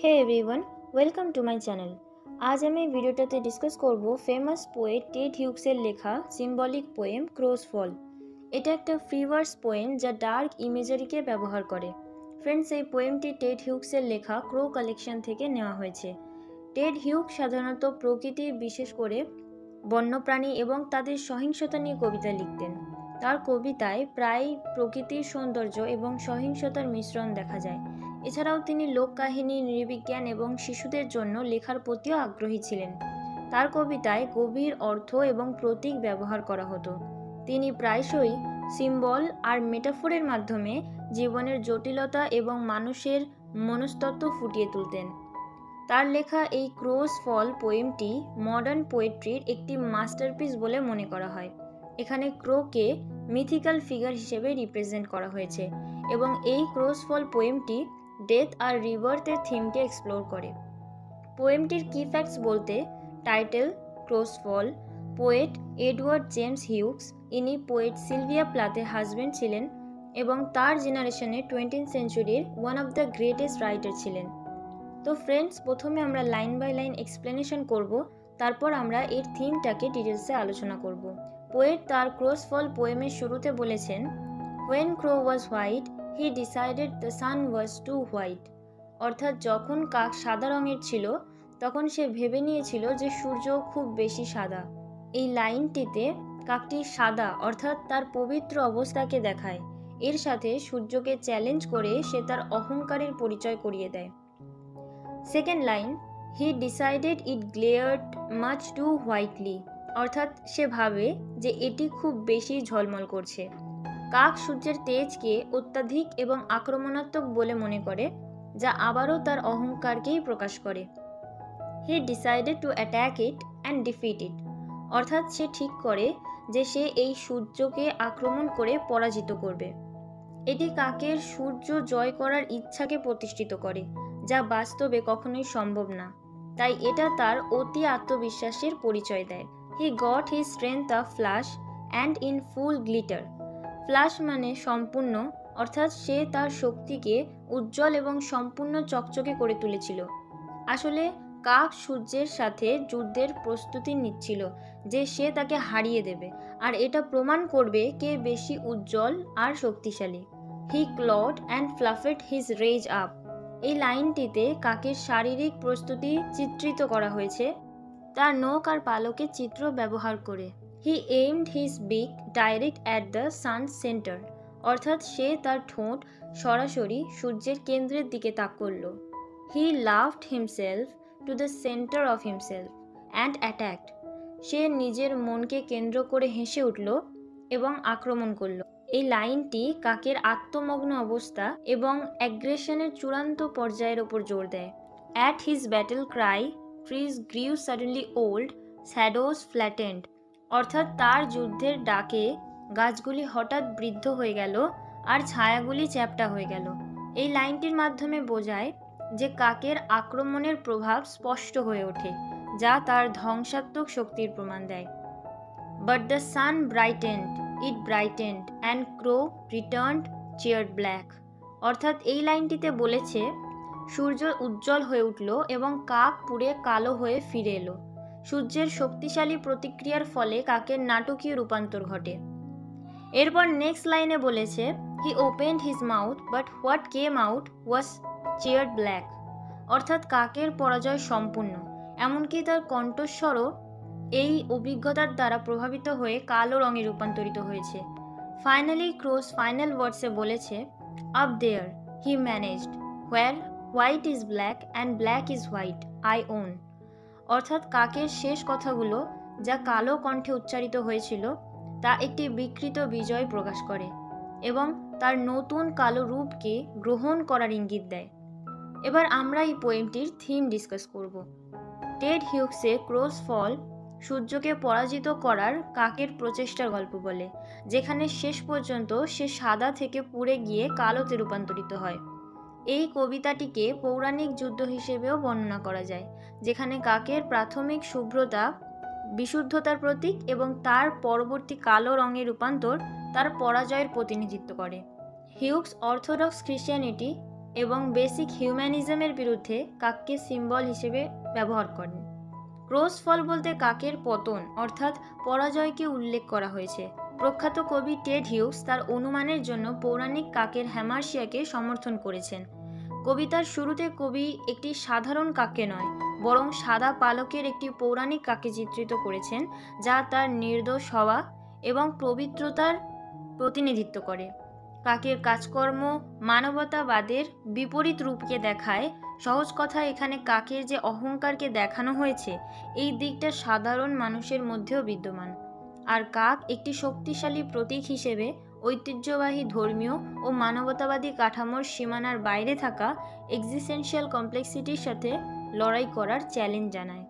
Hey everyone, welcome to my channel. আজ আমি এই ভিডিওটাতে ডিসকাস করব ফেমাস পোয়েট টেড হিউক্সের লেখা সিম্বলিক পোয়েম ক্রোস ফল। এটা একটা ফ্রি ভার্স পোয়েম যা ডার্ক ইমেজারিকে ব্যবহার করে। ফ্রেন্ডস, এই পোয়েমটি টেড হিউক্সের লেখা ক্রো কালেকশন থেকে নেওয়া হয়েছে। টেড হিউক্স সাধারণত প্রকৃতি, বিশেষ করে বন্যপ্রাণী এবং তাদের সহিংসতা নিয়ে কবিতা লিখতেন। তার কবিতায় প্রায় প্রকৃতির সৌন্দর্য এবং সহিংসতার মিশ্রণ দেখা যায়। এছাড়াও তিনি লোককাহিনী, নৃবিজ্ঞান এবং শিশুদের জন্য লেখার প্রতিও আগ্রহী ছিলেন। তার কবিতায় গভীর অর্থ এবং প্রতীক ব্যবহার করা হতো। তিনি প্রায়শই সিম্বল আর মেটাফোরের মাধ্যমে জীবনের জটিলতা এবং মানুষের মনস্তত্ত্ব ফুটিয়ে তুলতেন। তার লেখা এই ক্রোস ফল পোয়েমটি মডার্ন পোয়েট্রির একটি মাস্টারপিস বলে মনে করা হয়। এখানে ক্রোকে মিথিক্যাল ফিগার হিসেবে রিপ্রেজেন্ট করা হয়েছে এবং এই ক্রোস ফল পোয়েমটি ডেথ আর রিবার্থের থিমকে এক্সপ্লোর করে। পোয়েমটির কি ফ্যাক্টস বলতে, টাইটেল ক্রোস ফল, পোয়েট এডওয়ার্ড জেমস হিউক্স, ইনি পোয়েট সিলভিয়া প্লাথের হাজব্যান্ড ছিলেন এবং তার জেনারেশনে 20th সেঞ্চুরির one of the greatest writer ছিলেন। তো ফ্রেন্ডস, প্রথমে আমরা লাইন বাই লাইন এক্সপ্লেনেশন করব, তারপর আমরা এর থিমটাকে ডিটেলসে আলোচনা করব। পোয়েট তার ক্রোস ফল পোয়েমের শুরুতে বলেছেন, When crow was white, he decided the sun was too white. অর্থাৎ যখন কাক সাদা রঙের ছিল তখন সে ভেবে নিয়েছিল যে সূর্য খুব বেশি সাদা। এই লাইনটিতে কাকটি সাদা অর্থাৎ তার পবিত্র অবস্থাকে দেখায়। এর সাথে সূর্যকে চ্যালেঞ্জ করে সে তার অহংকারের পরিচয় করিয়ে দেয়। Second line, he decided it glared much too whitely, অর্থাৎ সে ভাবে যে এটি খুব বেশি ঝলমল করছে। কাক সূর্যের তেজকে অত্যাধিক এবং আক্রমণাত্মক বলে মনে করে, যা আবারও তার অহংকারকেই প্রকাশ করে। He decided to attack it and defeat it, অর্থাৎ সে ঠিক করে যে সে এই সূর্যকে আক্রমণ করে পরাজিত করবে। এটি কাকের সূর্য জয় করার ইচ্ছাকে প্রতিষ্ঠিত করে, যা বাস্তবে কখনোই সম্ভব না। তাই এটা তার অতি আত্মবিশ্বাসের পরিচয় দেয়। He got his strength a flash and in full glitter. Flash মানে সম্পূর্ণ, অর্থাৎ সে তার শক্তিকে উজ্জ্বল এবং সম্পূর্ণ চকচকে করে তুলেছিল। আসলে কাক সূর্যের সাথে যুদ্ধের প্রস্তুতি নিচ্ছিল যে সে তাকে হারিয়ে দেবে, আর এটা প্রমাণ করবে কে বেশি উজ্জ্বল আর শক্তিশালী। He clawed and fluffed his rage up. এই লাইনটিতে কাকের শারীরিক প্রস্তুতি চিত্রিত করা হয়েছে, তার নখ আর পালকের চিত্র ব্যবহার করে। He aimed his beak direct at the sun's centre, অর্থাৎ সে তার ঠোঁট সরাসরি সূর্যের কেন্দ্রের দিকে তাক করল। He loved himself to the centre of himself and attacked. সে নিজের মনকে কেন্দ্র করে হেসে উঠল এবং আক্রমণ করল। এই লাইনটি কাকের আত্মমগ্ন অবস্থা এবং অ্যাগ্রেশনের চূড়ান্ত পর্যায়ের ওপর জোর দেয়। At his battle Cry, trees গ্রিউ suddenly old, shadows flattened, অর্থাৎ তার যুদ্ধের ডাকে গাছগুলি হঠাৎ বৃদ্ধ হয়ে গেল আর ছায়াগুলি চ্যাপ্টা হয়ে গেল। এই লাইনটির মাধ্যমে বোঝায় যে কাকের আক্রমণের প্রভাব স্পষ্ট হয়ে ওঠে, যা তার ধ্বংসাত্মক শক্তির প্রমাণ দেয়। But the sun brightened, it brightened and crow returned cheered black, অর্থাৎ এই লাইনটিতে বলেছে সূর্য উজ্জ্বল হয়ে উঠল এবং কাক পুড়ে কালো হয়ে ফিরে এলো। সূর্যের শক্তিশালী প্রতিক্রিয়ার ফলে কাকের নাটকীয় রূপান্তর ঘটে। এরপর নেক্সট লাইনে বলেছে, he opened his mouth but what came out was chaired black, অর্থাৎ কাকের পরাজয় সম্পূর্ণ, এমনকি তার কণ্ঠস্বরও এই অভিজ্ঞতার দ্বারা প্রভাবিত হয়ে কালো রঙে রূপান্তরিত হয়েছে। ফাইনালি ক্রোস ফাইনাল ওয়ার্ডসে বলেছে, up there he managed where white is black and black is white, I own, অর্থাৎ কাকের শেষ কথাগুলো যা কালো কণ্ঠে উচ্চারিত হয়েছিল তা একটি বিকৃত বিজয় প্রকাশ করে এবং তার নতুন কালো রূপকে গ্রহণ করার ইঙ্গিত দেয়। এবার আমরা এই পোয়েমটির থিম ডিসকাস করব। টেড হিউক্সের ক্রোস ফল সূর্যকে পরাজিত করার কাকের প্রচেষ্টার গল্প বলে, যেখানে শেষ পর্যন্ত সে সাদা থেকে পুড়ে গিয়ে কালোতে রূপান্তরিত হয়। এই কবিতাটিকে পৌরাণিক যুদ্ধ হিসেবেও বর্ণনা করা যায়, যেখানে কাকের প্রাথমিক শুভ্রতা বিশুদ্ধতার প্রতীক এবং তার পরবর্তী কালো রঙের রূপান্তর তার পরাজয়ের প্রতিনিধিত্ব করে। হিউক্স অর্থোডক্স খ্রিস্টানিটি এবং বেসিক হিউম্যানিজমের বিরুদ্ধে কাককে সিম্বল হিসেবে ব্যবহার করেন। ক্রোস ফল বলতে কাকের পতন অর্থাৎ পরাজয়কে উল্লেখ করা হয়েছে। প্রখ্যাত কবি টেড হিউগস তার অনুমানের জন্য পৌরাণিক কাকের হ্যামার্শিয়াকে সমর্থন করেছেন। কবিতার শুরুতে কবি একটি সাধারণ কাককে নয়, বরং সাদা পালকের একটি পৌরাণিক কাকে চিত্রিত করেছেন, যা তার নির্দোষ হওয়া এবং পবিত্রতার প্রতিনিধিত্ব করে। কাকের কাজকর্ম মানবতাবাদের বিপরীত রূপকে দেখায়। সহজ কথায় এখানে কাকের যে অহংকারকে দেখানো হয়েছে, এই দিকটা সাধারণ মানুষের মধ্যেও বিদ্যমান। আর কাক একটি শক্তিশালী প্রতীক হিসেবে ঐতিহ্যবাহী ধর্মীয় ও মানবতাবাদী কাঠামোর সীমানার বাইরে থাকা এক্সিস্টেনশিয়াল কমপ্লেক্সিটির সাথে লড়াই করার চ্যালেঞ্জ জানায়।